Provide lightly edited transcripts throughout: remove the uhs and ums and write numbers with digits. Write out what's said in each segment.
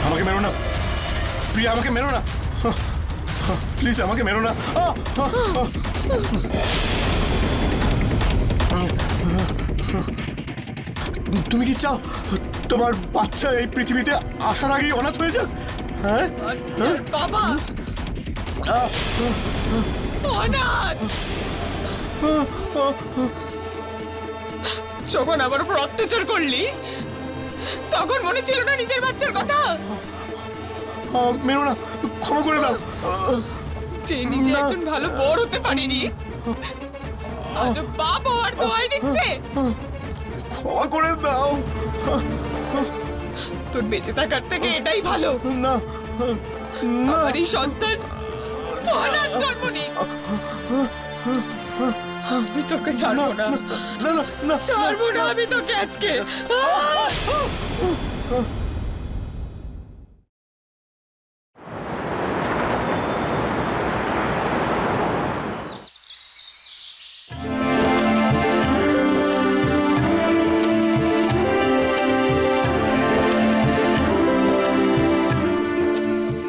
আমাকে মেরো না প্রিয়া, আমাকে মেরো না প্লিজ, আমাকে মেরো না। তুমি কি চাও তোমার বাচ্চা এই পৃথিবীতে আসার আগেই অনাথ হয়ে যাক? হ্যাঁ বাবা, অনাথ। যখন আমার উপর অত্যাচার করলি তখন মনে ছিল না নিজের বাচ্চার কথা? মেরো না, ক্ষমা করে দাও। যে নিজে একজন ভালো বড় হতে পারিনি, আজ বাপ হওয়ার দোয়াই দিচ্ছে। ক্ষমা করে দাও। তোর বেঁচে থাকার থেকে এটাই ভালো। না না, আমার এই সন্তান অনাথ জন্ম নিক। আমি তোকে ছাড়বো না, না না না, ছাড়বো না আমি তোকে আজকে।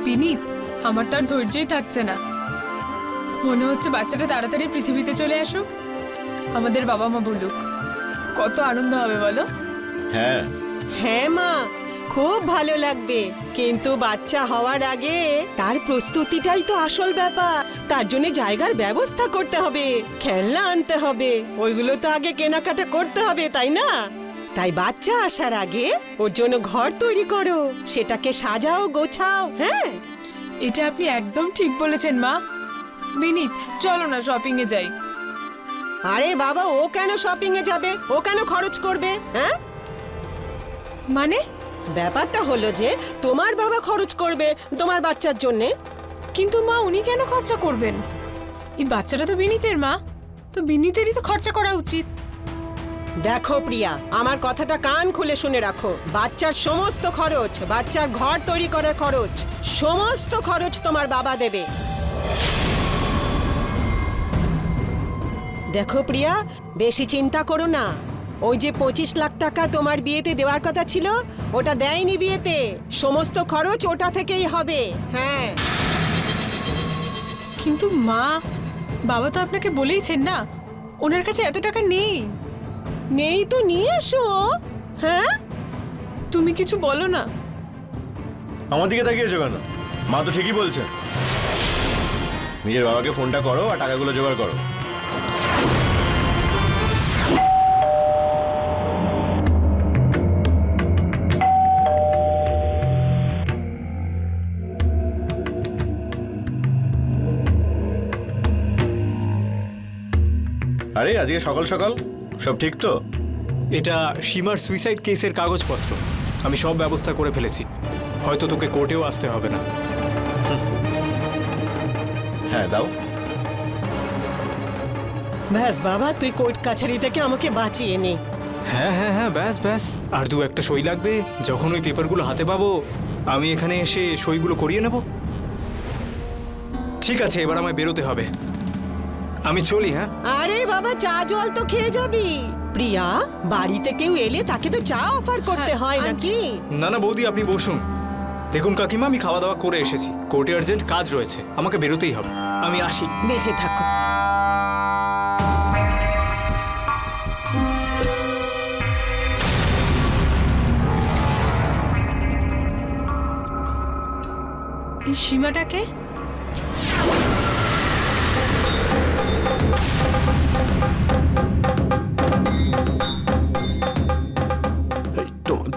বিনীত, আমার তো আর ধৈর্যই থাকছে না। মনে হচ্ছে বাচ্চাটা তাড়াতাড়ি পৃথিবীতে চলে আসুক, আমাদের বাবা মা বলুক। কত আনন্দ হবে বলো? হ্যাঁ হ্যাঁ মা, খুব ভালো লাগবে, কিন্তু বাচ্চা হওয়ার আগে তার প্রস্তুতিটাই তো আসল ব্যাপার। তার জন্য জায়গার ব্যবস্থা করতে হবে, খেলনা আনতে হবে, ওইগুলো তো আগে কেনাকাটা করতে হবে, তাই না? তাই বাচ্চা আসার আগে ওর জন্য ঘর তৈরি করো, সেটাকে সাজাও গোছাও। হ্যাঁ, এটা আপনি একদম ঠিক বলেছেন মা। বিনীত, চলো না শপিং এ যাই। আরে বাবা, ও কেন শপিং এ যাবে? ও কেন খরচ করবে? হ্যাঁ, মানে? ব্যাপারটা হলো যে তোমার বাবা খরচ করবে তোমার বাচ্চার জন্যে। কিন্তু মা, উনি কেন খরচা করবেন? এই বাচ্চাটা তো বিনীতের, মা, তো বিনীতেরই তো খরচা করা উচিত। দেখো প্রিয়া, আমার কথাটা কান খুলে শুনে রাখো। বাচ্চার সমস্ত খরচ, বাচ্চার ঘর তৈরি করার খরচ, সমস্ত খরচ তোমার বাবা দেবে। দেখো প্রিয়া, বেশি চিন্তা করো না। ওই যে 25 লাখ টাকা তোমার বিয়েতে দেওয়ার কথা ছিল, ওটা দেয়নি বিয়েতে। সমস্ত খরচ ওটা থেকেই হবে। হ্যাঁ, কিন্তু মা, বাবা তো আপনাকে বলেইছেন না ওনার কাছে এত টাকা নেই। নেই তো নিয়ে এসো। হ্যাঁ, তুমি কিছু বলো না। আমার দিকে তাকিয়েছো কেন? মা তো ঠিকই বলছে। নিজের বাবাকে ফোনটা করো আর টাকাগুলো জোগাড় করো। আরে আজকে সকাল সকাল সব ঠিক তো? এটা সীমার সুইসাইড কেসের কাগজপত্র। আমি সব ব্যবস্থা করে ফেলেছি, হয়তো তোকে কোর্টেও আসতে হবে না। হ্যাঁ দাও। ব্যাস বাবা, তুই কোর্ট কাছারি থেকে আমাকে বাঁচিয়ে নে। হ্যাঁ হ্যাঁ হ্যাঁ, ব্যাস ব্যাস, আর দু একটা সই লাগবে। যখন ওই পেপারগুলো হাতে পাবো আমি এখানে এসে সইগুলো করিয়ে নেব। ঠিক আছে, এবার আমায় বেরোতে হবে, আমি চলি। হ্যাঁ, আরে বাবা, চা জল তো খেয়ে যাবি। প্রিয়া, বাড়িতে কেউ এলে তাকে তো চা অফার করতে হ্যাঁ, হয় আনছি। নাকি? না না বৌদি, আপনি বসুন। দেখুন কাকিমা, আমি খাওয়া দাওয়া করে এসেছি, কোর্টে আর্জেন্ট কাজ রয়েছে, আমাকে বেরোতেই হবে। আমি আসি। বেঁচে থাকো। এই সীমাটাকে?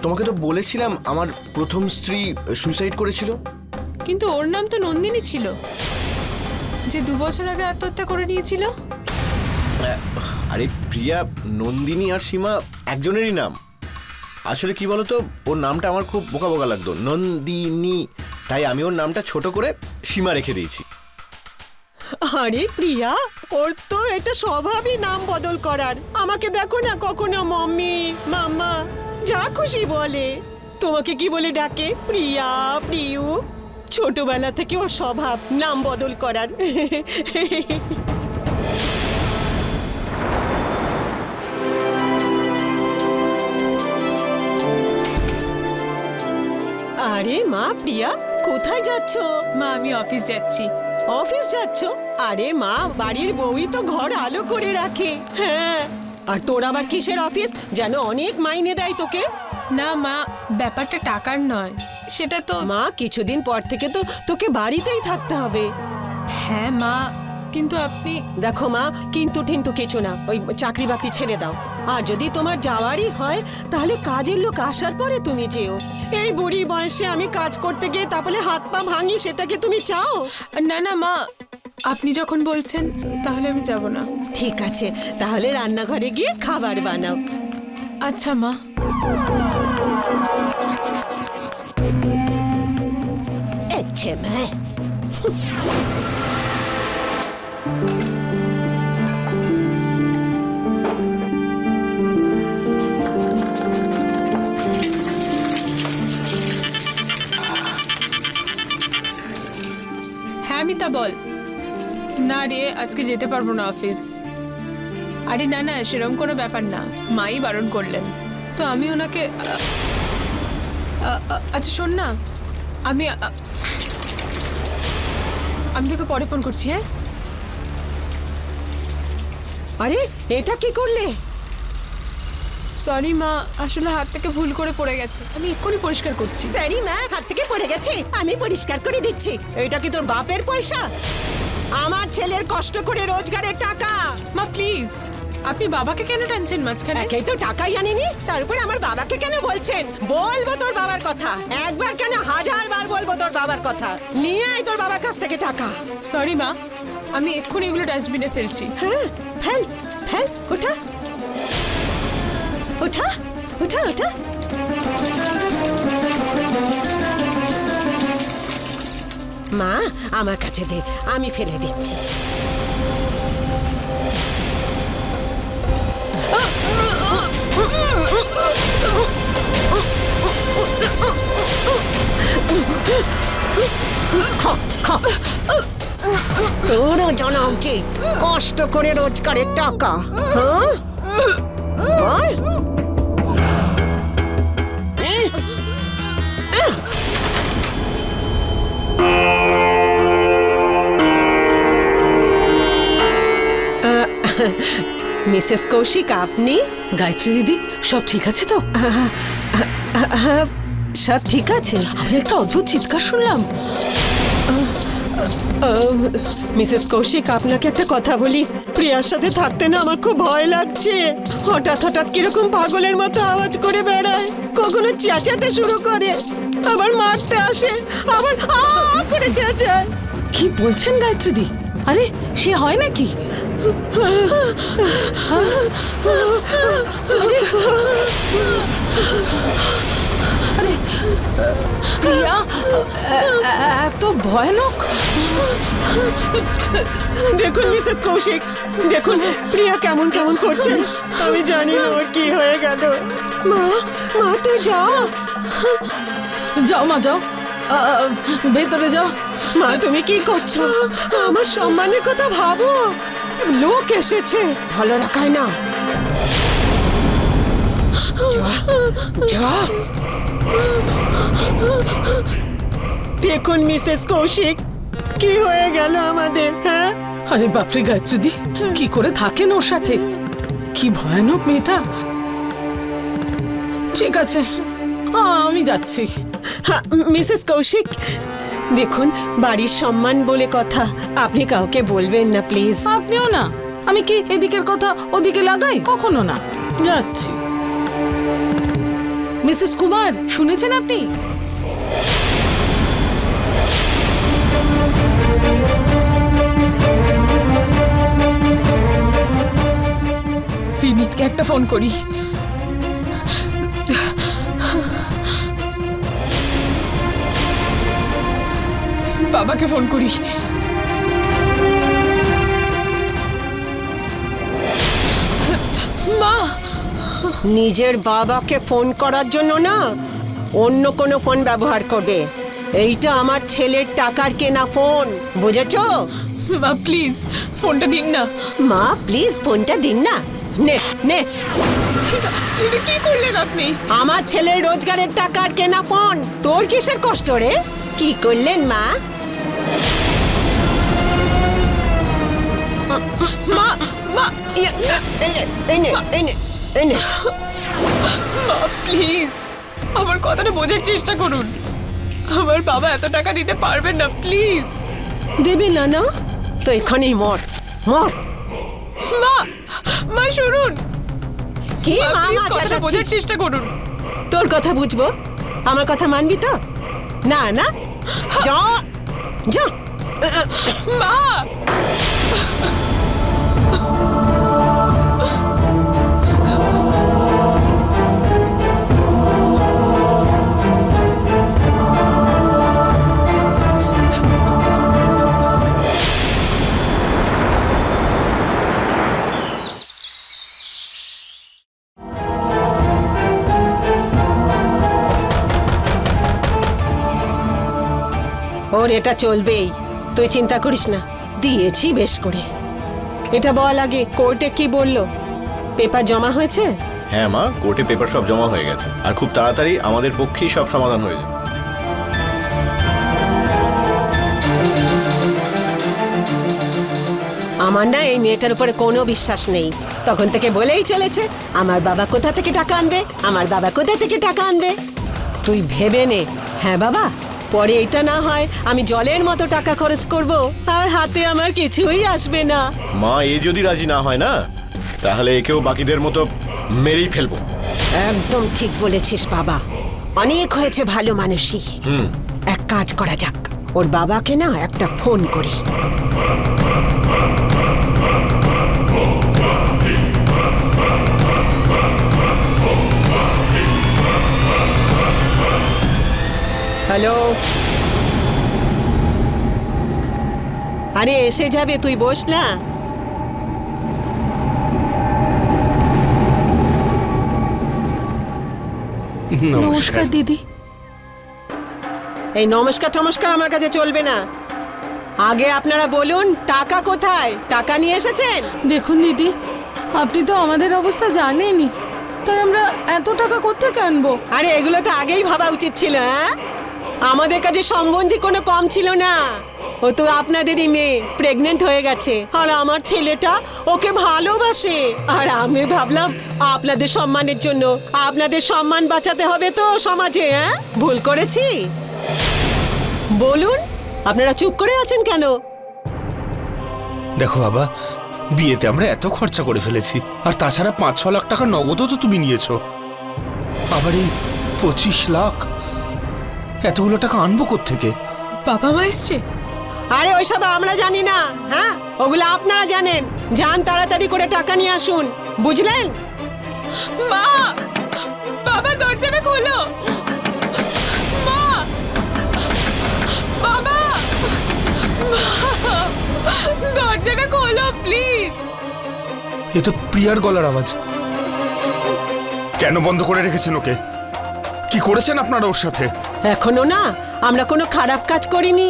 তোমাকে তো বলেছিলাম আমার প্রথম স্ত্রী সুইসাইড করেছিল। কিন্তু ওর নাম তো নন্দিনী ছিল, যে 2 বছর আগে আত্মহত্যা করে নিয়েছিল। আরে প্রিয়া, নন্দিনী আর সীমা একজনেরই নাম। আসলে কি বলতো, ওর নামটা আমার খুব বোকা বোকা লাগতো, নন্দিনী, তাই আমি ওর নামটা ছোট করে সীমা রেখে দিয়েছি। আরে প্রিয়া, ওর তো এটা স্বভাবই নাম বদল করার। আমাকে দেখো না, কখনো মম্মি, মাম্মা, যা খুশি বলে। তোমাকে কি বলে ডাকে? প্রিয়া, প্রিয়ু। ছোটবেলা থেকে ওর স্বভাব নাম বদল করার। প্রিয়া, কোথায় যাচ্ছ? মা আমি অফিস যাচ্ছি। অফিস যাচ্ছ? আরে মা, বাড়ির বউই তো ঘর আলো করে রাখে। হ্যাঁ, আর তোর আবার কিসের অফিস? যেন অনেক মাইনে দেয় তোকে। না মা, ব্যাপারটা টাকার নয়, সেটা তো। মা, কিছুদিন পর থেকে তো তোকে বাড়িতেই থাকতে হবে। হ্যাঁ মা, কিন্তু আপনি। দেখো মা, কিন্তু টিন্তু কিছু না, ওই চাকরি বাকরি ছেড়ে দাও। আর যদি তোমার যাওয়ারই হয় তাহলে কাজের লোক আসার পরে তুমি যেও। এই বুড়ি বয়সে আমি কাজ করতে গিয়ে তারপরে হাত পা ভাঙি, সেটাকে তুমি চাও? না না মা, আপনি যখন বলছেন তাহলে আমি যাব না। ঠিক আছে, তাহলে রান্নাঘরে গিয়ে খাবার বানাও। আচ্ছা মা। আচ্ছা মা। হ্যাঁ মিতা বল। না রে, আজকে যেতে পারবো না অফিস। আরে না না, সেরকম কোনো ব্যাপার না, মাই বারণ করলেন তো আমি ওনাকে আচ্ছা শোন না, আমি তোকে পরে ফোন করছি। হ্যাঁ আরে এটা কি করলে? সরি মা, আসলে হাত থেকে ভুল করে পড়ে গেছে, আমি এক্ষুনি পরিষ্কার করছি। সরি মা, হাত থেকে পড়ে গেছে, আমি পরিষ্কার করে দিচ্ছি। এটা কি তোর বাপের পয়সা? আমার ছেলের কষ্ট করে রোজগারের টাকা। মা প্লিজ, আপনি বাবাকে কেন টানছেন মাঝখানে? একেই তো টাকাই আনিনি, তার উপর আমার বাবাকে কেন বলছেন? বলবো তোর বাবার কথা, একবার কেন 1000 বার বলবো তোর বাবার কথা। নিয়ে আয় তোর বাবার কাছ থেকে টাকা। সরি মা, আমি এক্ষুনি এগুলো ডাস্টবিনে ফেলছি। হ্যাঁ, ফেল ফেল, ওঠা ওঠা ওঠা ওঠা। মা, আমার কাছে দে, আমি ফেলে দিচ্ছি। তোরও জানা উচিত কষ্ট করে রোজগারের টাকা। হ্যাঁ বল। মিসেস কৌশিক, আপনি? গায়ত্রী দিদি, সব ঠিক আছে তো? সব ঠিক আছে। আমি একটা অদ্ভুত চিৎকার শুনলাম। মিসেস কৌশিক, আপনাকে একটা কথা বলি। প্রিয়ার সাথে থাকতে না আমার খুব ভয় লাগছে। হঠাৎ হঠাৎ কিরকম পাগলের মতো আওয়াজ করে বেড়ায়, কখনো চেঁচাতে শুরু করে, আবার মারতে আসে, আবার আ করে চেঁচায়। কি বলছেন গায়ত্রী দি? আরে সে হয় নাকি? আরে প্রিয়া, এত ভয়ানক? দেখুন মিসেস কৌশিক, দেখুন প্রিয়া কেমন কেমন করছে। আমি জানি না ওর কি হয়ে গেল। মা, মা তুই যা। যাও মা, যাও, ভেতরে যাও। মা তুমি কি করছো? আমার সম্মানের কথা ভাবো, লোক এসেছে, ভালো দেখায় না। যা, যা। দেখুন মিসেস কৌশিক, কি হয়ে গেল আমাদের। হ্যাঁ, আরে বাপরে গায়ত্রী দি, কি করে থাকেন ওর সাথে? কি ভয়ানক মেয়েটা। ঠিক আছে, আমি যাচ্ছি। হ্যাঁ মিসেস কৌশিক, দেখুন বাড়ির সম্মান বলে কথা, আপনি কাউকে বলবেন না প্লিজ। আপনিও না। আমি কি এদিকের কথা ওদিকে লাগাই? কখনো না। যাচ্ছি। মিসেস কুমার, শুনেছেন আপনি? বিনীতকে একটা ফোন করি। বাবাকে ফোন করি। মা, নিজের বাবাকে ফোন করার জন্য না, অন্য কোনো ফোন ব্যবহার করবে। এইটা আমার ছেলের টাকার কেনা ফোন, বুঝেছো? মা প্লিজ ফোনটা দিন না। মা প্লিজ ফোনটা দিন না। নে নে। এটা কি করলেন আপনি? আমার ছেলের রোজগারের টাকার কেনা ফোন, তোর কিসের কষ্ট রে? কি করলেন মা? মা মা প্লিজ আমার কথাটা বোঝার চেষ্টা করুন। আমার বাবা এত টাকা দিতে পারবেন না, প্লিজ। দেবে না না তো এখানেই মর মর। মা মা শুনুন, কি মা মা প্লিজ মা কথাটা বোঝার চেঁচাচ্ছিস? চেষ্টা করুন। তোর কথা বুঝবো, আমার কথা মানবি তো? না না, যা যা। মা ওর এটা চলবেই, তুই চিন্তা করিস না, দিয়েছি বেশ করে। এটা বল আগে, কোর্টে কি বললো? পেপার জমা হয়েছে? হ্যাঁ মা, কোর্টে পেপার সব জমা হয়ে গেছে, আর খুব তাড়াতাড়ি আমাদের পক্ষেই সব সমাধান হয়ে যাবে। আমার না এই মেয়েটার উপরে কোনো বিশ্বাস নেই। তখন থেকে বলেই চলেছে আমার বাবা কোথা থেকে টাকা আনবে, আমার বাবা কোথা থেকে টাকা আনবে। তুই ভেবে নে, হ্যাঁ বাবা, পরে এটা না হয় আমি জলের মতো টাকা খরচ করব আর হাতে আমার কিছুই আসবে না। মা, এ যদি রাজি না হয় না, তাহলে একেও বাকিদের মতো মেরেই ফেলবো। একদম ঠিক বলেছিস বাবা, অনেক হয়েছে ভালো মানুষই। এক কাজ করা যাক, ওর বাবাকে না একটা ফোন করি। হ্যালো, আরে এসে যাবে, তুই বস না। নমস্কার দিদি। এই নমস্কার টমস্কার আমার কাছে চলবে না। আগে আপনারা বলুন টাকা কোথায়? টাকা নিয়ে এসেছেন? দেখুন দিদি, আপনি তো আমাদের অবস্থা জানেনই, তাই আমরা এত টাকা কোত্থেকে আনবো? আরে এগুলো তো আগেই ভাবা উচিত ছিল। হ্যাঁ, আমাদের কাছে সম্বন্ধী কোনো কম ছিল না। ও তো আপনাদেরই মেয়ে, প্রেগনেন্ট হয়ে গেছে, আর আমার ছেলেটা ওকে ভালোবাসে। আর আমি ভাবলাম আপনাদের সম্মানের জন্য, আপনাদের সম্মান বাঁচাতে হবে তো সমাজে। হ্যাঁ, ভুল করেছি? বলুন, আপনারা চুপ করে আছেন কেন? দেখো বাবা, বিয়েতে আমরা এত খরচা করে ফেলেছি, আর তাছাড়া 5-6 লাখ টাকা নগদও তো তুমি নিয়েছো। আবার এই 25 লাখ, এতগুলো টাকা আনবো কোত্থেকে? বাবা মা এসছে? আরে ওইসব আমরা জানি না। হ্যাঁ, ওগুলো আপনারা জানেন। যান, তাড়াতাড়ি করে টাকা নিয়ে আসুন, বুঝলেন? মা, বাবা দরজাটা খোলো। মা, বাবা, দরজাটা খোলো প্লিজ। এ তো প্রিয়ার গলার আওয়াজ। কেন বন্ধ করে রেখেছেন ওকে? কি করেছেন আপনারা ওর সাথে? এখনো না আমরা কোনো খারাপ কাজ করিনি।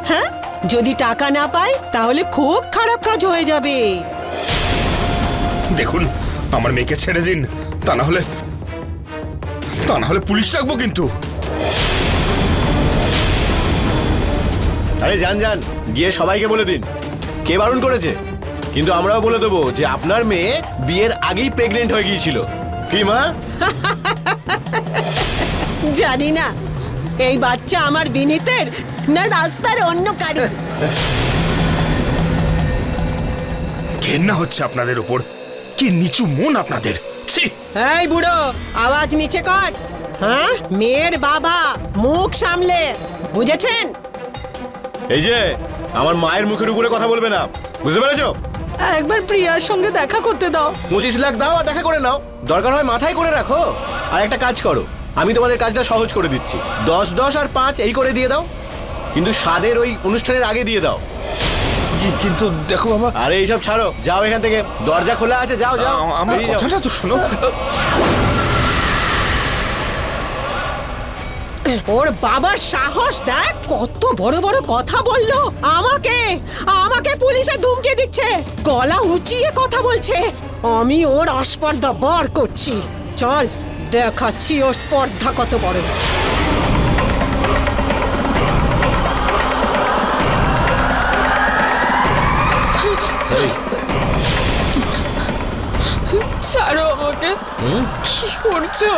হ্যাঁ, যদি টাকা না পাই তাহলে খুব খারাপ কাজ হয়ে যাবে। দেখুন, আমার মেয়েকে ছেড়ে দিন, তা না হলে পুলিশ ডাকবো কিন্তু। আরে যান যান, গিয়ে সবাইকে বলে দিন কে বারণ করেছে। কিন্তু আমরাও বলে দেবো যে আপনার মেয়ে বিয়ের আগেই প্রেগনেন্ট হয়ে গিয়েছিল। কি মা? জানি না এই বাচ্চা আমার বিনীতের না রাস্তার অন্য কারো। ঘেন্না হচ্ছে আপনাদের উপর। কি নিচু মন আপনাদের! ছি! এই বুড়ো, আওয়াজ নিচে কর। হ্যাঁ, মেয়ের বাবা, মুখ সামলে, বুঝেছেন? এই যে, আমার মায়ের মুখের উপরে কথা বলবে না, বুঝতে পেরেছো? একবার প্রিয়ার সঙ্গে দেখা করতে দাও। 25 লাখ দাও আর দেখা করে নাও, দরকার হয় মাথায় করে রাখো। আর একটা কাজ করো, আমি তোমাদের কাজটা সহজ করে দিচ্ছি। 10-10 আর 5 এই করে দিয়ে দাও, কিন্তু স্বাদের ওই অনুষ্ঠানের আগে দিয়ে দাও। কিন্তু দেখো বাবা, আরে এইসব ছাড়ো, যাও এখান থেকে, দরজা খোলা আছে, যাও যাও। আমার বেরিয়ে যাও। কথাটা তো শোনো। ওর বাবার সাহস দেখ, কত বড় বড় কথা বললো। আমাকে আমাকে পুলিশে ধমকি দিচ্ছে, গলা উঁচিয়ে কথা বলছে। আমি ওর আসপর্দা বার করছি। চল দেখাচ্ছি ওর স্পর্ধা কত বড়। এই, ছাড়ো আমাকে, কি করছো?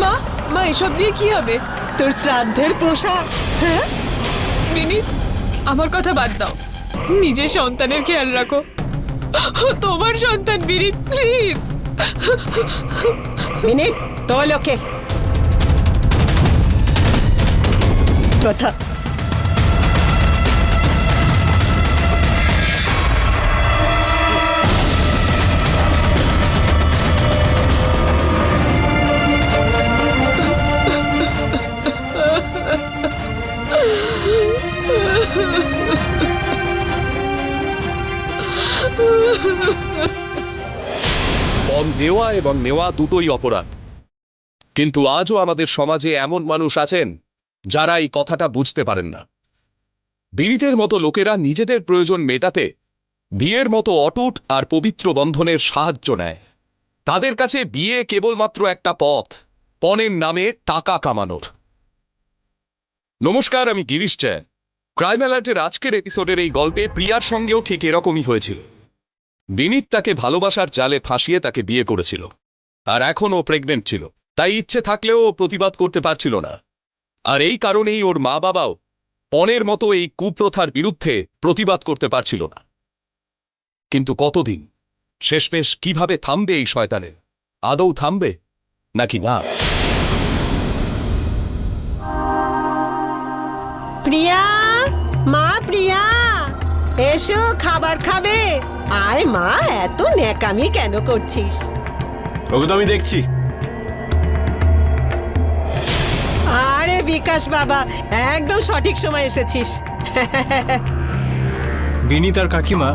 মা মা এসব দিয়ে কি হবে? তোর শ্রাদ্ধের পোশাক। হ্যাঁ, বিনীত, আমার কথা বাদ দাও, নিজের সন্তানের খেয়াল রাখো। তোমার সন্তান বিনীত, প্লিজ। মিনিট তোল ওকে। কথা পণ দেওয়া এবং নেওয়া দুটোই অপরাধ, কিন্তু আজও আমাদের সমাজে এমন মানুষ আছেন যারা এই কথাটা বুঝতে পারেন না। বিনীতের মতো লোকেরা নিজেদের প্রয়োজন মেটাতে বিয়ের মতো অটুট আর পবিত্র বন্ধনের সাহায্য নেয়। তাদের কাছে বিয়ে কেবলমাত্র একটা পথ, পণের নামে টাকা কামানোর। নমস্কার, আমি গিরিশ চ্যান। ক্রাইম অ্যালার্টের আজকের এপিসোডের এই গল্পে প্রিয়ার সঙ্গেও ঠিক এরকমই হয়েছিল। বিনীত তাকে ভালোবাসার জালে ফাঁসিয়ে তাকে বিয়ে করেছিল, আর এখন ও প্রেগনেন্ট ছিল। তাই ইচ্ছে থাকলেও ও প্রতিবাদ করতে পারছিল না, আর এই কারণেই ওর মা বাবাও পণের মতো এই কুপ্রথার বিরুদ্ধে প্রতিবাদ করতে পারছিল না। কিন্তু কতদিন? শেষমেশ কিভাবে থামবে এই শয়তানের? আদৌ থামবে নাকি না? প্রিয়া, মা প্রিয়া, এসো খাবার খাবে। আয় মা, এত ন্যাকামি কেন করছিস? ওকে তো আমি দেখছি। আরে বিকাশ বাবা, একদম সঠিক সময় এসেছিস। বিনীত আর কাকিমা,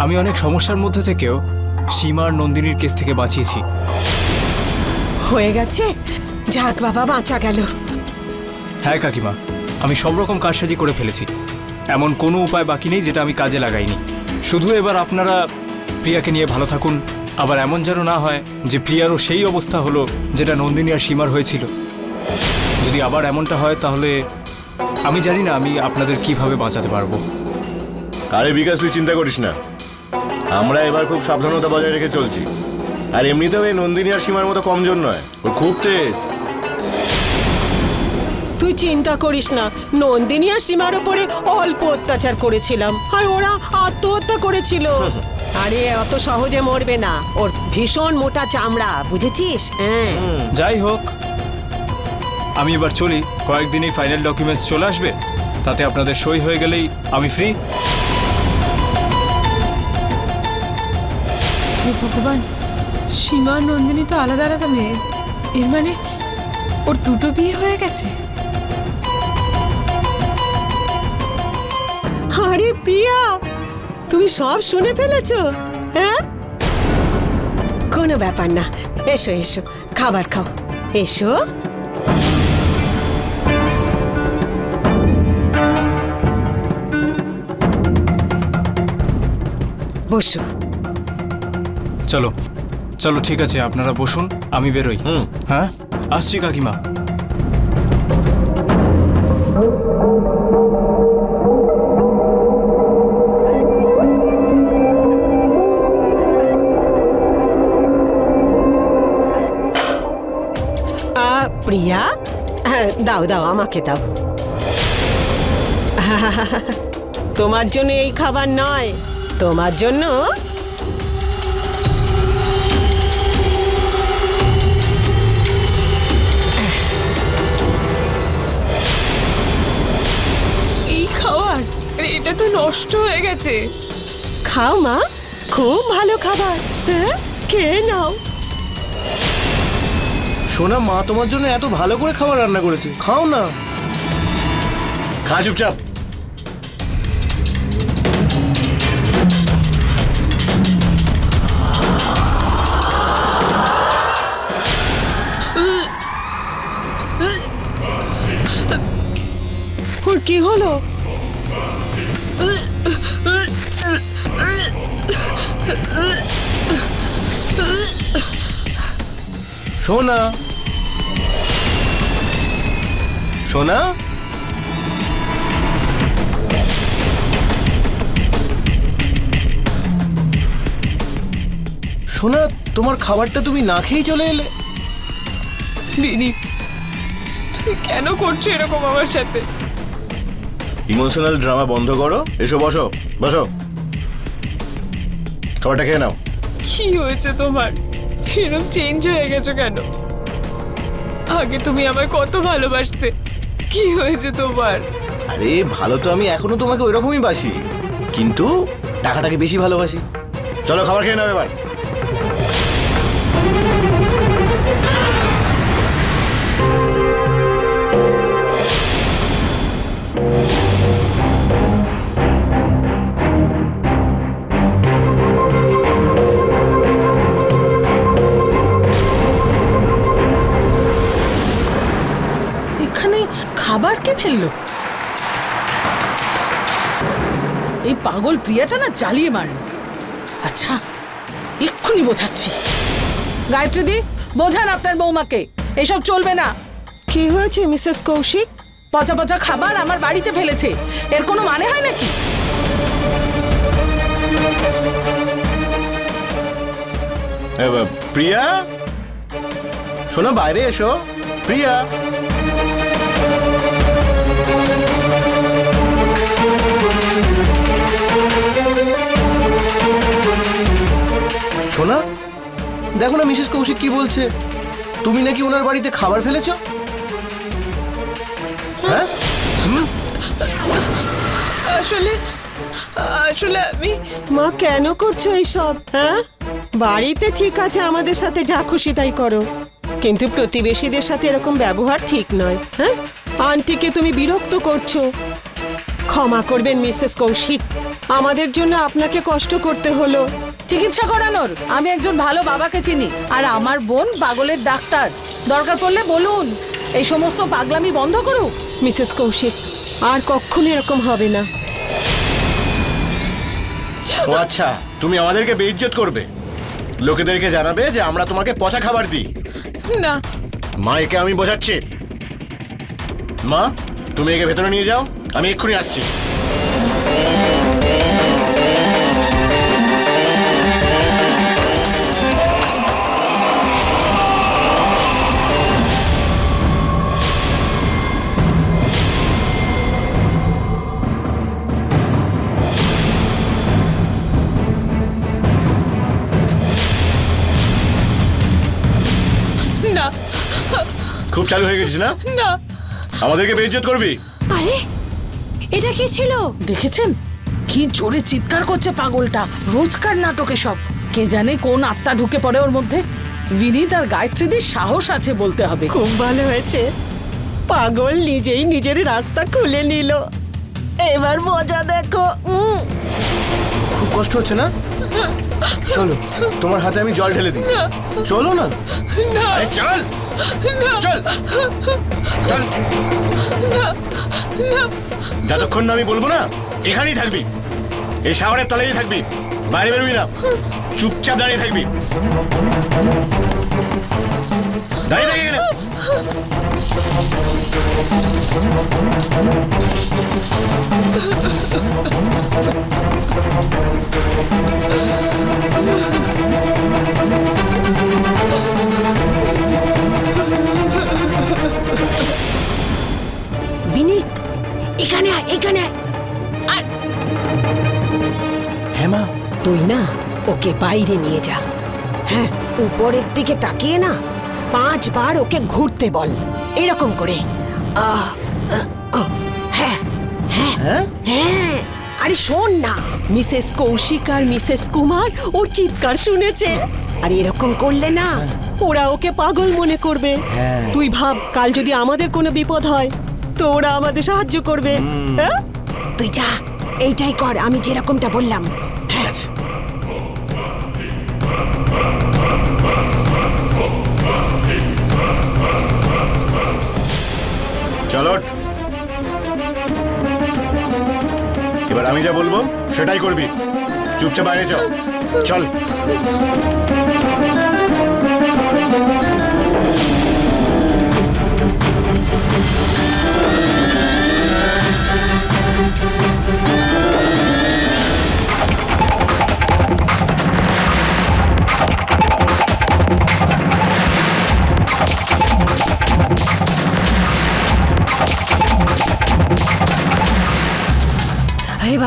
আমি অনেক সমস্যার মধ্যে থেকেও সীমা আর নন্দিনীর কেস থেকে বাঁচিয়েছি। হয়ে গেছে, যাক বাবা, বাঁচা গেল। হ্যাঁ কাকিমা, আমি সব রকম কারসাজি করে ফেলেছি। এমন কোনো উপায় বাকি নেই যেটা আমি কাজে লাগাইনি। শুধু এবার আপনারা প্রিয়াকে নিয়ে ভালো থাকুন। আবার এমন যেন না হয় যে প্রিয়ারও সেই অবস্থা হলো যেটা নন্দিনী আর সীমার হয়েছিল। যদি আবার এমনটা হয় তাহলে আমি জানি না আমি আপনাদের কিভাবে বাঁচাতে পারবো। আরে বিকাশ, তুই চিন্তা করিস না, আমরা এবার খুব সাবধানতা বজায় রেখে চলছি। আর এমনিতেও এই নন্দিনী আর সীমার মতো কমজোর নয়, ও খুব তেজ। তুই চিন্তা করিস না, নন্দিনী আর সীমার উপরে অল্প অত্যাচার করেছিলাম, আর ওরা আত্মহত্যা করেছিল। আরে অত সহজে মরবে না, ওর ভীষণ মোটা চামড়া, বুঝেছিস? হ্যাঁ, যাই হোক, আমি এবার চলি। কয়েকদিনেই ফাইনাল ডকুমেন্টস চলে আসবে, তাতে আপনাদের সই হয়ে গেলেই আমি ফ্রি। হে ভগবান, সীমা আর নন্দিনী তো আলাদা আলাদা মেয়ে। এর মানে ওর দুটো বিয়ে হয়ে গেছে। আরে প্রিয়া, তুমি সব শুনে ফেলেছো? হ্যাঁ, কোনো ব্যাপার না, এসো এসো, খাবার খাও, এসো। বসো। চলো চলো, ঠিক আছে, আপনারা বসুন, আমি বেরোই। হ্যাঁ, আসছি কাকিমা। প্রিয়া, হ্যাঁ, দাও দাও, আমাকে দাও। তোমার জন্য এই খাবার নয়, তোমার জন্য এই খাবার, এটা তো নষ্ট হয়ে গেছে। খাও মা, খুব ভালো খাবার। হ্যাঁ, খেয়ে নাও। সোনা, মা তোমার জন্য এত ভালো করে খাবার রান্না করেছে, খাও না। খা চুপচাপ। ওর কি হলো? সোনা সোনা সোনা, তোমার খাবারটা তুমি না খেয়েই চলে এলে। বিনি, তুই কেন করছো এরকম আমার সাথে? ইমোশনাল ড্রামা বন্ধ করো, এসো বসো বসো, খাবারটা খেয়ে নাও। কি হয়েছে তোমার? এরকম চেঞ্জ হয়ে গেছো কেন? আগে তুমি আমায় কত ভালোবাসতে, কি হয়েছে তোমার? আরে ভালো তো আমি এখনো তোমাকে ওইরকমই বাসি, কিন্তু টাকাটাকে বেশি ভালোবাসি। চলো খাবার খেয়ে নাও এবার। এখানে খাবার কে ফেললো? এই পাগল প্রিয়াটা না জ্বালিয়ে মারলো। আচ্ছা, এক্ষুনি বোঝাচ্ছি। গায়ত্রী দি, বোঝান আপনার বৌমাকে, এসব চলবে না। কি হয়েছে মিসেস কৌশিক? পচা পচা খাবার আমার বাড়িতে ফেলেছে, এর কোনো মানে হয় নাকি? প্রিয়া, শোনো বাইরে এসো। প্রিয়া, শোনা, দেখো না মিসেস কৌশিক কি বলছে, তুমি নাকি ওনার বাড়িতে খাবার ফেলেছো। হ্যাঁ, আসলে আসলে আমি মা কেন করছো এইসব? হ্যাঁ, বাড়িতে ঠিক আছে, আমাদের সাথে যা খুশি তাই করো, কিন্তু প্রতিবেশীদের সাথে এরকম ব্যবহার ঠিক নয়। হ্যাঁ, আন্টিকে তুমি বিরক্ত করছো। ক্ষমা করবেন মিসেস কৌশিক, আমাদের জন্য আপনাকে কষ্ট করতে হলো। চিকিৎসা করানোর আমি একজন ভালো বাবাকে চিনি, আর আমার বোন পাগলের ডাক্তার। দরকার পড়লে বলুন, এই সমস্ত পাগলামি বন্ধ করুক। মিসেস কৌশিক, আর কখনো এরকম হবে না। ও আচ্ছা, তুমি আমাদেরকে বেইজ্জত করবে, লোকেদেরকে জানাবে যে আমরা তোমাকে পচা খাবার দিই। না, মা, একে আমি বোঝাচ্ছি। মা, তুমি একে ভেতরে নিয়ে যাও, আমি এক্ষুনি আসছি। না, খুব চালু হয়ে গেছিস না? না। আমাদেরকে বেইজ্জত করবি? আরে এটা কি ছিল? দেখেছেন কি জোরে চিৎকার করছে পাগলটা, রোজকার নাটকে সব। কে জানে কোন আত্মা ঢুকে পড়ে ওর মধ্যে। বিনীত আর গায়ত্রীদের সাহস আছে বলতে হবে। খুব ভালো হয়েছে, পাগল নিজেই নিজের রাস্তা খুলে নিল। এবার মজা দেখো। খুব কষ্ট হচ্ছে না? চলো, তোমার হাতে আমি জল ঢেলে দিই। চলো না। আরে চল চল চল। যতক্ষণ না আমি বলবো না, এখানেই থাকবি, এই শাওয়ারের তলেই থাকবি, বাইরে বেরোবি না, চুপচাপ দাঁড়িয়ে থাকবি। দাঁড়িয়ে থাকি এখানে। বিনীত, এখানে আয়, এখানে আয়। হ্যাঁ মা, তুই না ওকে বাইরে নিয়ে যা। হ্যাঁ, উপরের দিকে তাকিয়ে না 5 বার ওকে ঘুরতে বল, এরকম করে। আহ, আহ, আহ, হ্যাঁ হ্যাঁ হ্যাঁ হ্যাঁ। আরে শোন না, মিসেস কৌশিক আর মিসেস কুমার ওর চিৎকার শুনেছে, আর এরকম করলে না ওরা ওকে পাগল মনে করবে। হ্যাঁ। তুই ভাব, কাল যদি আমাদের কোনো বিপদ হয় তো ওরা আমাদের সাহায্য করবে। হ্যাঁ, তুই যা, এইটাই কর আমি যেরকমটা বললাম। ঠিক আছে। চলো, এবার আমি যা বলবো সেটাই করবি, চুপচাপ বাইরে চল। চল।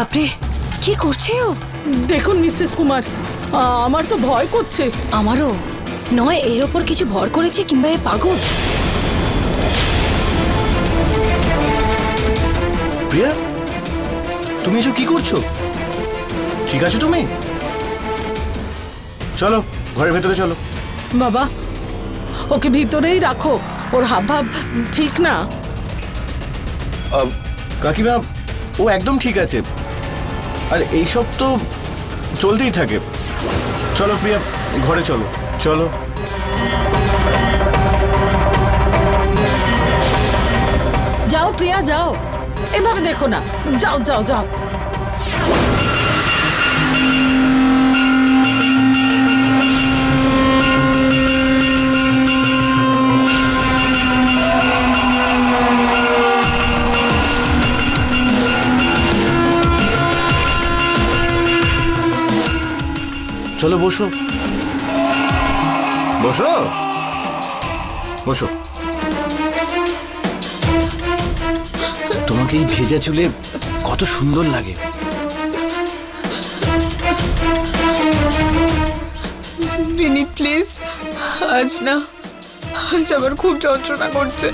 বাপরে, কি করছে ও? দেখুন মিসেস কুমার, আমার তো ভয় করছে। আমারও। নয় এর ওপর কিছু ভর করেছে কিংবা এ পাগল। প্রিয়া, তুমি এসব কি করছো? ঠিক আছো তুমি? চলো ঘরের ভেতরে চলো। বাবা, ওকে ভিতরেই রাখো, ওর হাবভাব ঠিক না। কাকিমা, ও একদম ঠিক আছে, আর এইসব তো চলতেই থাকে। চলো প্রিয়া, ঘরে চলো চলো। যাও প্রিয়া, যাও, এভাবে দেখো না, যাও যাও যাও। চলো বসো বসো বসো। তোমাকে এই ভেজা চুলে কত সুন্দর লাগে। বিনীত প্লিজ, আজ না, আজ আমার খুব যন্ত্রণা করছে।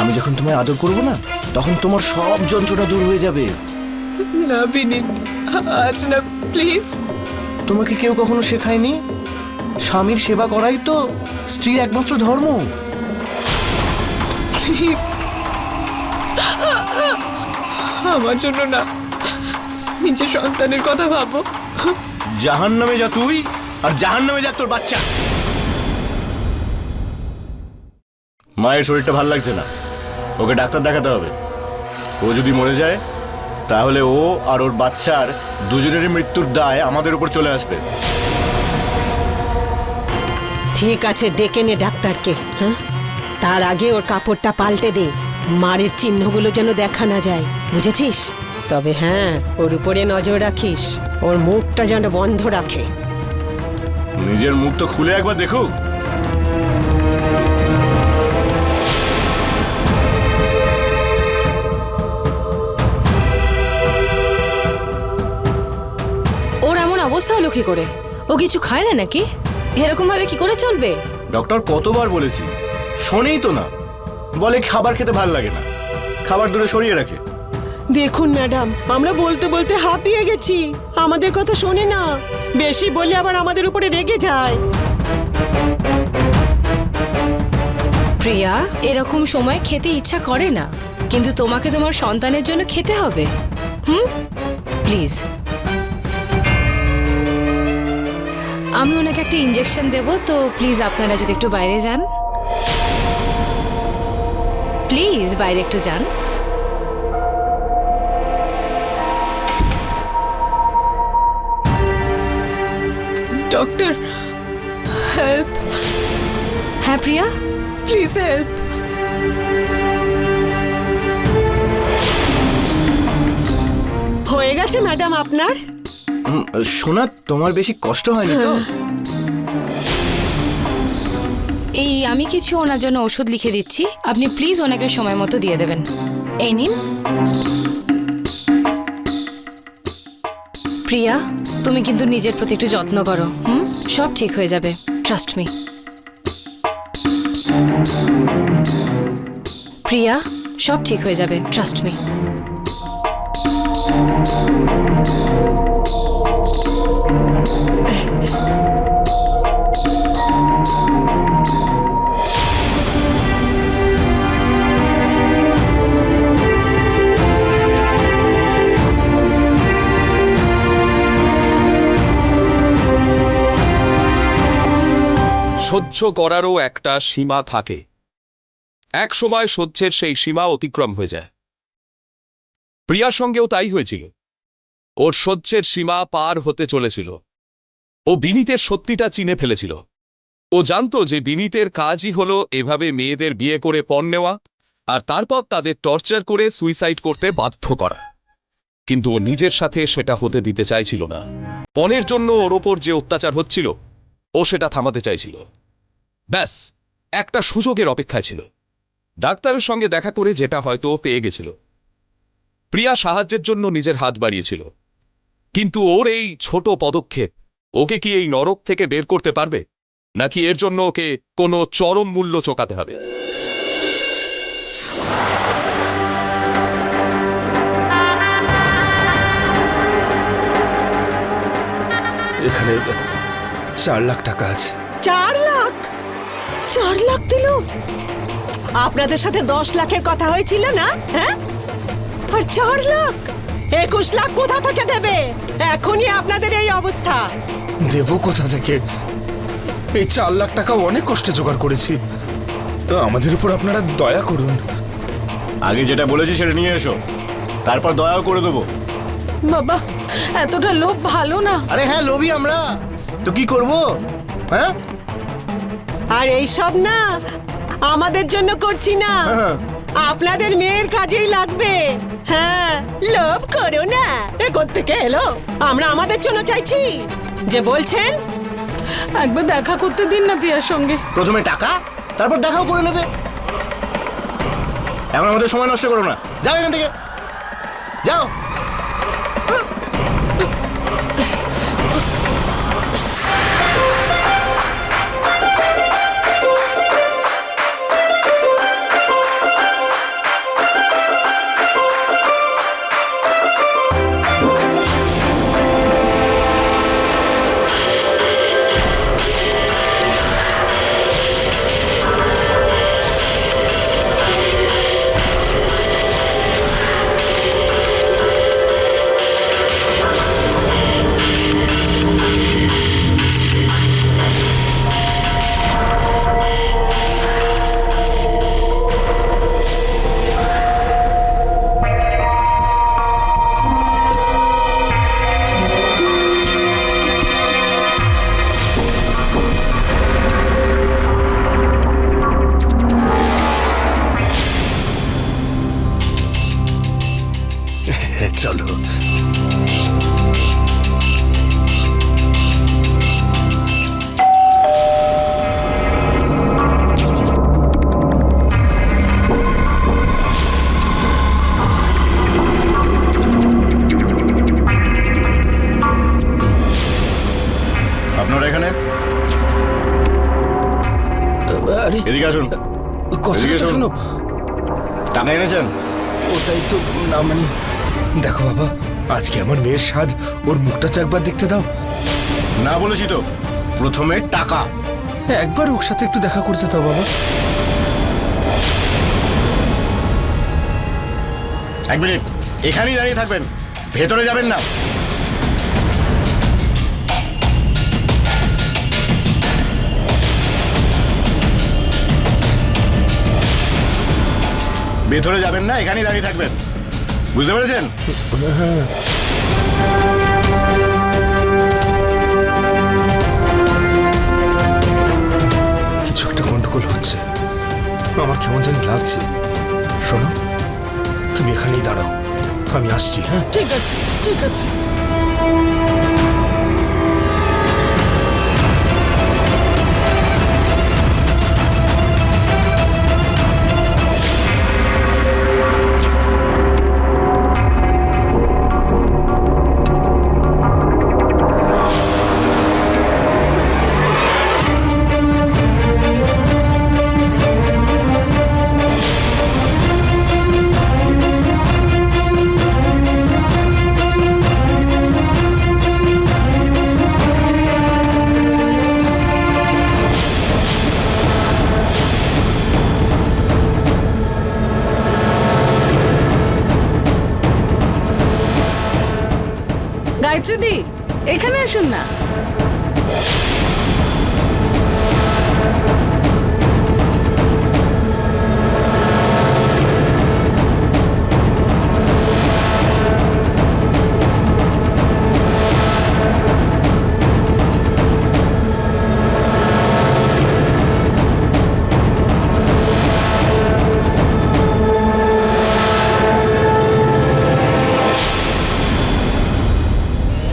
আমি যখন তোমায় আদর করবো না, তখন তোমার সব যন্ত্রণা দূর হয়ে যাবে। না বিনীত, আজ না প্লিজ। তোমাকে কেউ কখনো শেখায়নি স্বামীর সেবা করাই তো স্ত্রীর একমাত্র ধর্ম? প্লিজ, আমার জন্য না, নিজের সন্তানের কথা ভাবো। জাহান্নামে যা তুই, আর জাহান্নামে যা তোর বাচ্চা। মায়ের শরীরটা ভাল লাগছে না, ওকে ডাক্তার দেখাতে হবে। ও যদি মরে যায়, তাহলে ও আর ওর বাচ্চার দুজনেরই মৃত্যুর দায় আমাদের উপর চলে আসবে। ঠিক আছে, ডেকে নে ডাক্তারকে। হ্যাঁ, তার আগে ওর কাপড়টা পাল্টে দে, মারের চিহ্নগুলো যেন দেখা না যায়, বুঝেছিস? তবে হ্যাঁ, ওর উপরে নজর রাখিস, ওর মুখটা যেন বন্ধ রাখে। নিজের মুখ তো খুলে একবার দেখো। ওর এমন অবস্থা হলো কি করে? ও কিছু খায় না নাকি? এরকম ভাবে কি করে চলবে? ডক্টর কতবার বলেছি, শোনেই তো না। বলে খাবার খেতে ভাল লাগে না, খাবার দূরে সরিয়ে রাখে। দেখুন ম্যাডাম, আমরা বলতে বলতে হাঁপিয়ে গেছি, আমাদের কথা শোনে না। বেশি বললে আবার আমাদের উপরে রেগে যায়। প্রিয়া, এরকম সময় খেতে ইচ্ছা করে না, কিন্তু তোমাকে তোমার সন্তানের জন্য খেতে হবে। প্লিজ। আমি ওনাকে একটা ইনজেকশন দেব, তো প্লিজ আপনারা যদি একটু বাইরে যান। প্লিজ বাইরে একটু যান। ডক্টর, হেল্প, হ্যাঁ প্রিয়া, প্লিজ হেল্প। হয়ে গেছে ম্যাডাম আপনার? শোনা, তোমার বেশি কষ্ট হয়নি তো? এই আমি কিছু ওনার জন্য ওষুধ লিখে দিচ্ছি, আপনি প্লিজ ওনাকে সময় মতো দিয়ে দেবেন। এই নিন। প্রিয়া, তুমি কিন্তু নিজের প্রতি একটু যত্ন করো। সব ঠিক হয়ে যাবে, ট্রাস্ট মি। প্রিয়া, সব ঠিক হয়ে যাবে, ট্রাস্ট মি। সহ্য করারও একটা সীমা থাকে। এক সময় সহ্যের সেই সীমা অতিক্রম হয়ে যায়। প্রিয়ার সঙ্গেও তাই হয়েছিল। ওর সহ্যের সীমা পার হতে চলেছিল। ও বিনীতের সত্যিটা চিনে ফেলেছিল। ও জানতো যে বিনীতের কাজই হলো এভাবে মেয়েদের বিয়ে করে পণ নেওয়া, আর তারপর তাদের টর্চার করে সুইসাইড করতে বাধ্য করা। কিন্তু ও নিজের সাথে সেটা হতে দিতে চাইছিল না। পণের জন্য ওর ওপর যে অত্যাচার হচ্ছিল, ও সেটা থামাতে চাইছিল। ব্যাস, একটা সুযোগের অপেক্ষায় ছিল। ডাক্তারের সঙ্গে দেখা করে যেটা হয়তো পেয়ে গেছিল। প্রিয়া সাহায্যের জন্য নিজের হাত বাড়িয়েছিল, কিন্তু ওর এই ছোট পদক্ষেপ ওকে কি এই নরক থেকে বের করতে পারবে, নাকি এর জন্য ওকে কোনো চরম মূল্য চোকাতে হবে? এখানে 4 লাখ টাকা আছে। 4 লাখ? 4 লাখ দিল? আপনাদের সাথে 10 লাখের কথা হয়েছিল না? হ্যাঁ, আর 4 লাখ? 21 লাখ কোথা থেকে দেবে? এখনই আপনাদের এই অবস্থা। দেব কোথা থেকে? এই 4 লাখ টাকা অনেক কষ্টে জোগাড় করেছি। আমাদের উপর আপনারা দয়া করুন। আগে যেটা বলেছি সেটা নিয়ে এসো, তারপর দয়াও করে দেবো। বাবা, এতটা লোভ ভালো না। আরে হ্যাঁ, লোভী আমরা তো কি করব? হ্যাঁ, আর এই সব না আমাদের জন্য করছি না, আপনাদের মেয়ের কাজেই লাগবে। হ্যাঁ, লোভ করো না। এ কোত্থেকে এলো? আমরা আমাদের জন্য চাইছি যে বলছেন। একবার দেখা করতে দিন না প্রিয়ার সঙ্গে। প্রথমে টাকা, তারপর দেখাও করে নেবে। এখন আমাদের সময় নষ্ট করো না, যাও এখান থেকে, যাও। চলো। আপনারা এখানে আরে এদিকে আসুন। কথা এদিকে শোন। শোনো। টাকা এনেছেন? ওটাই তো না, মানে দেখো বাবা, আজকে আমার মেয়ের স্বাদ, ওর মুখটা তো একবার দেখতে দাও। না বলেছি তো, প্রথমে টাকা। একবার ওর সাথে একটু দেখা করতে দাও বাবা। 1 মিনিট এখানেই দাঁড়িয়ে থাকবেন, ভেতরে যাবেন না। ভেতরে যাবেন না, এখানেই দাঁড়িয়ে থাকবেন, বুঝতে পেরেছেন? কিছু একটা গন্ডগোল হচ্ছে, আমার কেমন জানি লাগছে। শোনো, তুমি এখানেই দাঁড়াও, আমি আসছি। হ্যাঁ, ঠিক আছে, ঠিক আছে। গায়ত্রী দি, এখানে আসুন না।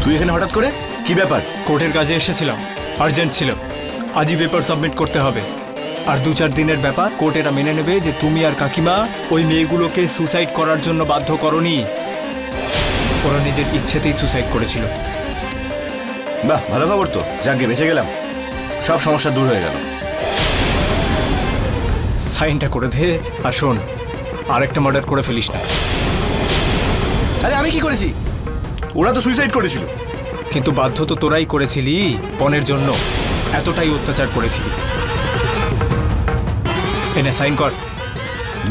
তুই এখানে হঠাৎ করে কি ব্যাপার? কোর্টের কাজে এসেছিলাম, আর্জেন্ট ছিল, আজই পেপার সাবমিট করতে হবে। আর 2-4 দিনের ব্যাপার, কোর্ট এটা মেনে নেবে যে তুমি আর কাকিমা ওই মেয়েগুলোকে সুসাইড করার জন্য বাধ্য করনি। ওরা নিজের ইচ্ছেতেই সুসাইড করেছিল। বাহ, ভালো খবর তো, যাকে বেঁচে গেলাম, সব সমস্যা দূর হয়ে গেল। সাইনটা করে দে, আর শোন, আরেকটা মার্ডার করে ফেলিস না। আরে আমি কি করেছি? ওরা তো সুইসাইড করেছিল। কিন্তু বাধ্য তো তোরাই করেছিলি, পনের জন্য এতটাই অত্যাচার করেছিলি। এনে সাইন কর।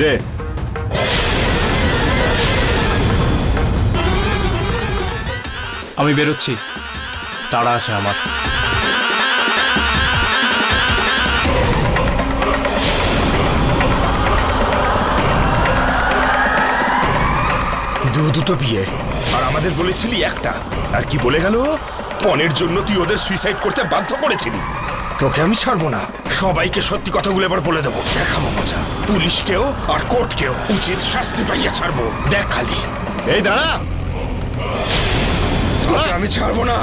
দে। আমি বেরোচ্ছি, তাড়া আছে আমার। দুটো বিয়ে, আর আমাদের বলেছিলি একটা। আর কি বলে গেল? পনের জন্য তুই ওদের সুইসাইড করতে বাধ্য করেছিলি। তোকে আমি ছাড়বো না, সবাইকে সত্যি কথাগুলো এবার বলে দেবো। দেখাবো মজা, পুলিশকেও আর কোর্টকেও উচিত শাস্তি পাইয়া ছাড়বো। দেখ খালি। এই দাঁড়া, তোকে আমি ছাড়বো না।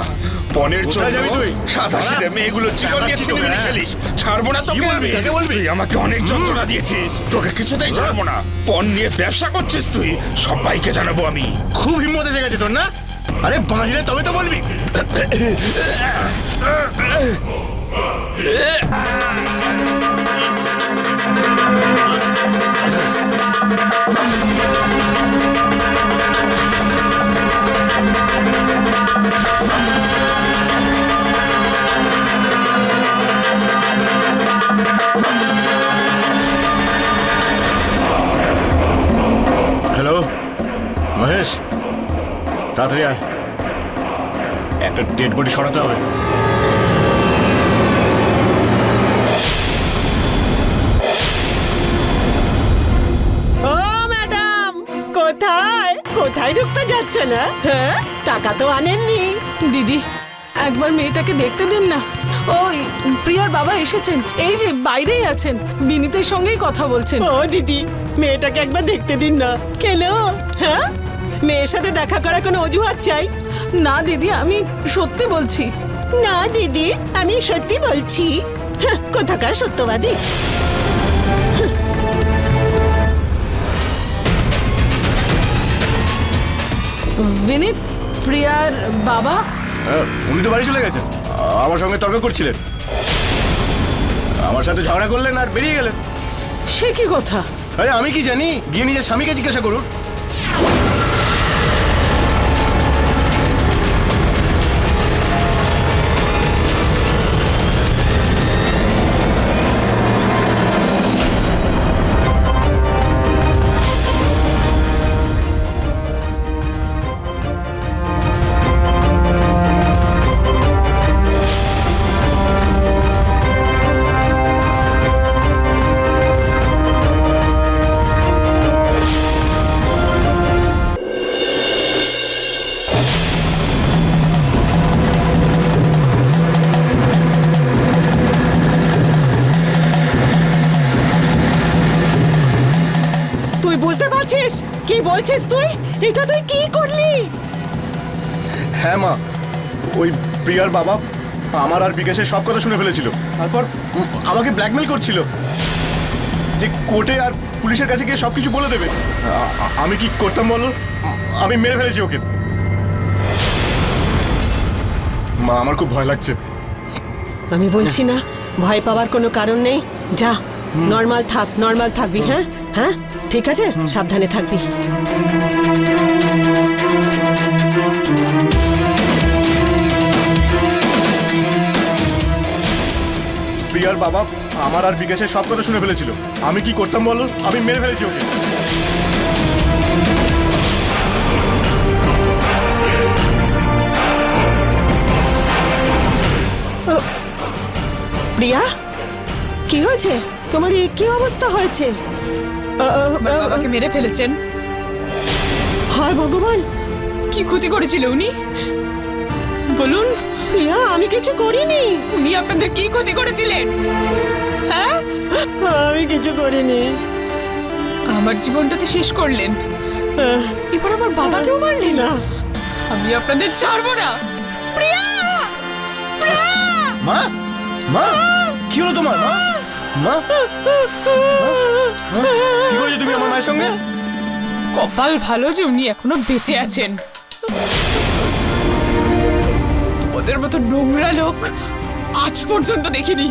পনের কোথায় যাবি তুই? সাদা সিধে মেয়েগুলোর জীবন নিয়ে ছিনিমিনি খেলিস। ছাড়বো না তোকে আমি। তুই আমাকে অনেক যন্ত্রণা দিয়েছিস, তোকে কিছুতেই ছাড়বো না। পণ নিয়ে ব্যবসা করছিস তুই, সবাইকে জানাবো আমি। খুব হিম্মত এসে গেছে তোর না? আরে বাঁচলে তবে তো বলবি। হ্যালো মহেশ, তাড়াতাড়ি আয়, একটা ডেড বডি সরাতে হবে। ও ম্যাডাম, কোথায় কোথায় ঢুকতে যাচ্ছে না? হ্যাঁ, টাকা তো আনেননি। দিদি, একবার মেয়েটাকে দেখতে দিন না। ওই প্রিয়ার বাবা এসেছেন, এই যে বাইরেই আছেন, বিনীতের সঙ্গেই কথা বলছেন। ও দিদি, মেয়েটাকে একবার দেখতে দিন না। কেন? হ্যাঁ, মেয়ের সাথে দেখা করার কোনো অজুহাত চাই? না দিদি, আমি সত্যি বলছি। না দিদি, আমি সত্যি বলছি। হ্যাঁ, কোথাকার সত্যবাদী। বিনীত, প্রিয়ার বাবা? উনি তো বাড়ি চলে গেছেন, আমার সঙ্গে তর্ক করছিলেন, আমার সাথে ঝগড়া করলেন আর বেরিয়ে গেলেন। সে কি কথা? আরে আমি কি জানি, গিয়ে নিজের স্বামীকে জিজ্ঞাসা করুন। তুই বুঝতে পারছিস কি বলছিস? তুই এটা তুই কি করলি? হ্যাঁ মা, ওই প্রিয়ার বাবা আমার আর বিকাশের সব কথা শুনে ফেলেছিল। তারপর আমাকে ব্ল্যাকমেল করছিল যে কোর্টে আর পুলিশের কাছে গিয়ে সব কিছু বলে দেবে। আমি কি করতাম বলো? আমি মেরে ফেলেছি ওকে। মা, আমার খুব ভয় লাগছে। আমি বলছি না, ভয় পাওয়ার কোনো কারণ নেই। যা, নর্মাল থাক, নর্মাল থাকবি। হ্যাঁ হ্যাঁ, ঠিক আছে, সাবধানে থাকবি। প্রিয়ার বাবা আমার আর বিকাশের সব কথা শুনে ফেলেছিল। আমি কি করতাম বলো? আমি মেরে ফেলেছি ওকে। প্রিয়া, কি হয়েছে তোমার? কি অবস্থা হয়েছে? বাবাকে মেরে ফেলেছেন? হায় ভগবান, কি ক্ষতি করেছিল উনি? বলুন। প্রিয়া, আমি কিছু করিনি। উনি আপনাদের কি ক্ষতি করেছিলেন? হ্যাঁ, আমি কিছু করিনি। আমার জীবনটাতে শেষ করলেন, এবার আমার বাবাকেও মারলেন। না, আমি আপনাদের ছাড়বো না। প্রিয়া, মা, মা, কি হলো তোমার? মা, মা, কি করেছো তুমি আমার মায়ের সঙ্গে? কপাল ভালো যে উনি এখনো বেঁচে আছেন। তোদের মতো নোংরা লোক আজ পর্যন্ত দেখিনি।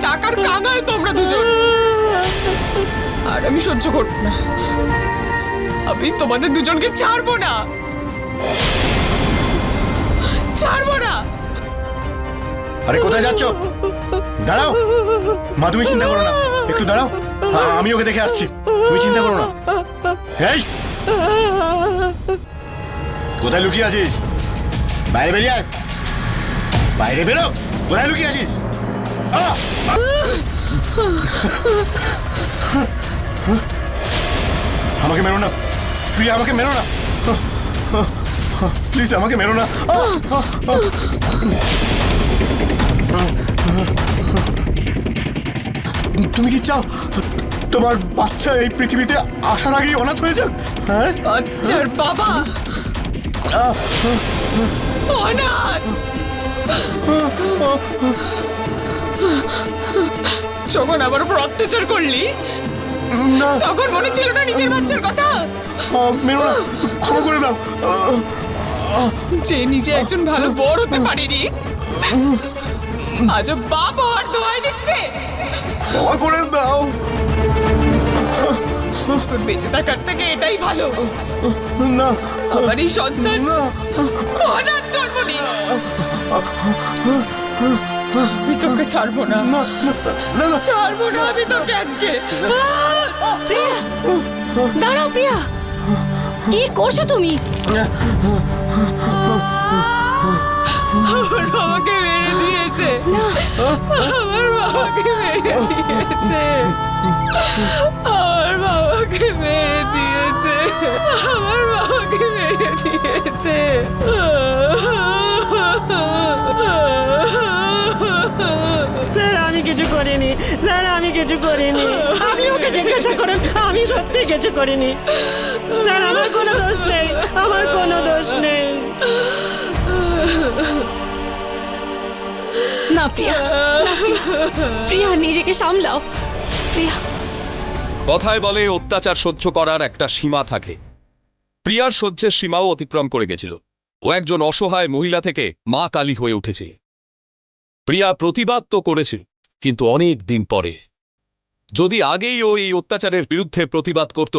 টাকার কাঙাল তোমরা দুজন, আর আমি সহ্য করব না। আমি তোমাদের দুজনকে ছাড়বো না, ছাড়বো না। আরে কোথায় যাচ্ছ? দাঁড়াও মা, তুমি চিন্তা করো না, একটু দাঁড়াও, আমি ওকে দেখে আসছি, তুমি চিন্তা করো না। এই কোথায় লুকিয়ে আছিস? বাইরে বেরিয়ে আয়, বাইরে বেরো, কোথায় লুকিয়ে আছিস? আমাকে মেরো না প্রিয়া, আমাকে মেরো না প্লিজ, আমাকে মেরো না। তুমি কি চাও তোমার বাচ্চা এই পৃথিবীতে আসার আগেই অনাথ হয়ে যাক? হ্যাঁ, বাচ্চার বাবা অনাথ। যখন আমার উপর অত্যাচার করলি না, তখন মনে ছিল না নিজের বাচ্চার কথা? মেরো না, ক্ষমা করে দাও। যে নিজে একজন ভালো বড় হতে পারিনি, আজ বাপ হওয়ার দোয়াই দিচ্ছে। ক্ষমা করে দাও। তোর বেঁচে থাকার থেকে এটাই ভালো। না, আমার এই সন্তান না, অনাথ জন্ম নিক। আমি তোকে ছাড়বো না, ছাড়বো না আমি তোকে আজকে। প্রিয়া, দাঁড়াও প্রিয়া, কি করছো তুমি? আমার বাবাকে মেরে দিয়েছে, না, আমার বাবাকে মেরে দিয়েছে, আমার বাবাকে মেরে দিয়েছে, আমার বাবাকে মেরে দিয়েছে। স্যার আমি কিছু করিনি, স্যার আমি কিছু করিনি, আপনি ওকে জিজ্ঞাসা করেন, আমি সত্যি কিছু করিনি স্যার, আমার কোনো দোষ নেই, আমার কোনো দোষ নেই। না প্রিয়া, না, প্রিয়া নিজেকে সামলাও প্রিয়া। কথায় বলে অত্যাচার সহ্য করার একটা সীমা থাকে। প্রিয়ার সহ্যের সীমাও অতিক্রম করে গেছিল। ও একজন অসহায় মহিলা থেকে মা কালী হয়ে উঠেছে। প্রিয়া প্রতিবাদ তো করেছে, কিন্তু অনেক দিন পরে। যদি আগেই ও এই অত্যাচারের বিরুদ্ধে প্রতিবাদ করত,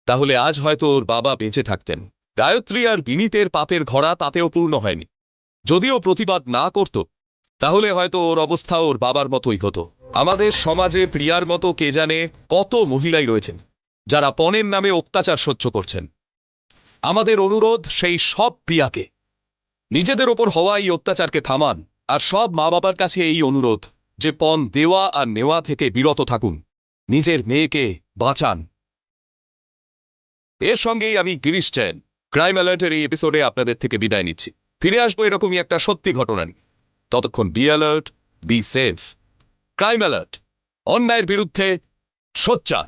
তাহলে আজ হয়তো ওর বাবা বেঁচে থাকতেন। গায়ত্রী আর বিনীতের পাপের ঘোড়া তাতেও পূর্ণ হয়নি। যদিও প্রতিবাদ না করত, তাহলে হয়তো ওর অবস্থা ওর বাবার মতোই হতো। আমাদের সমাজে প্রিয়ার মতো কে জানে কত মহিলাই রয়েছেন, যারা পণের নামে অত্যাচার সহ্য করছেন। আমাদের অনুরোধ সেই সব প্রিয়াকে, নিজেদের ওপর হওয়া এই অত্যাচারকে থামান। আর সব মা বাবার কাছে এই অনুরোধ যে পণ দেওয়া আর নেওয়া থেকে বিরত থাকুন, নিজের মেয়েকে বাঁচান। এর সঙ্গেই আমি গিরিশ জৈন ক্রাইম অ্যালার্টের এই এপিসোডে আপনাদের থেকে বিদায় নিচ্ছি। ফিরে আসবো এরকমই একটা সত্যি ঘটনা নিয়ে। ততক্ষণ be alert, be safe. Crime alert, অন্যায়ের বিরুদ্ধে সোচ্চার।